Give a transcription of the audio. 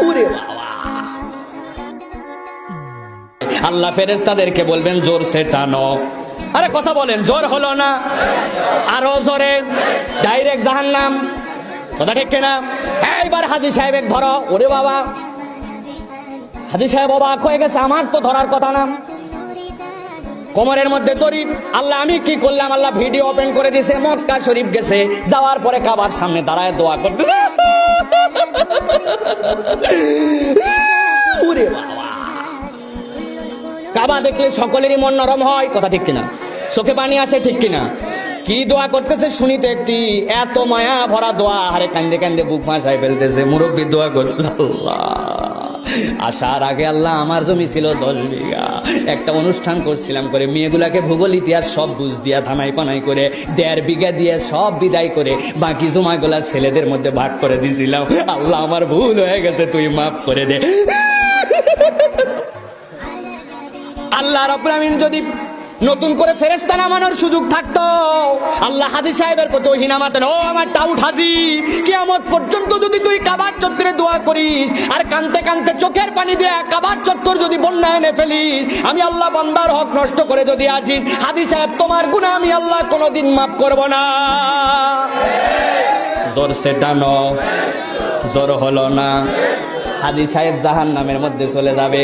ওরে বাবা, আল্লাহ ফেরেশতাদেরকে বলবেন জোরসে টানো। আরে কথা বলেন, জোর হলো না? আরো জোরে, ডাইরেক্ট জাহান্নাম। কথা ঠিক কিনা? এইবার হাজী সাহেব ধরো। ওরে বাবা, হাজী সাহেব অবাক হয়ে গেছে, আমার তো ধরার কথা না। কোমরের মধ্যে দড়ি। আল্লাহ আমি কি করলাম? আল্লাহ ভিডিও ওপেন করে দিয়েছে। মক্কা শরীফ গেছে, যাওয়ার পরে কাবার সামনে দাঁড়ায় দোয়া করতেছে। ওরে বাবা, কাবা দেখলে সকলেরই মন নরম হয়। কথা ঠিক কিনা? চোখে পানি আসে, ঠিক কিনা? কি দোয়া করতেছে শুনিতে একটি, এত মায়া ভরা দোয়া। হারে কান্দে কান্দে বুক ভাসায় ফেলতেছে। মুরব্বী দোয়া করতেছে, আল্লাহ আসার আগে আল্লাহ আমার জমি ছিল 10 বিঘা, একটা অনুষ্ঠান করছিলাম করে মেয়েগুলাকে ভূগোল ইতিহাস সব বুঝ দিয়া থানাই পানাই করে 1.5 বিঘা দিয়ে সব বিদায় করে বাকি জমাগুলা ছেলেদের মধ্যে ভাগ করে দিয়েছিলাম। আল্লাহ আমার ভুল হয়ে গেছে, তুই মাফ করে দে। আল্লাহ রাব্বুল আমিন যদি নতুন করে ফেরেশতা নামানোর সুযোগ থাকতো, আল্লাহ হাজী সাহেবের প্রতি ওহী নামাতেন। ও আমার টাউট হাজী, কিয়ামত পর্যন্ত যদি তুই কাবার চত্বরে দোয়া করিস আর কানতে কানতে চোখের পানি দিয়ে কাবার চত্বর যদি বন্যা এনে ফেলিস, আমি আল্লাহ বান্দার হক নষ্ট করে যদি আসিস, হাজী সাহেব তোমার গুনাহ আমি আল্লাহ কোনোদিন মাফ করব না। জোর সে টানো। জোর হলো না। হাজী সাহেব জাহান্নামের মধ্যে চলে যাবে।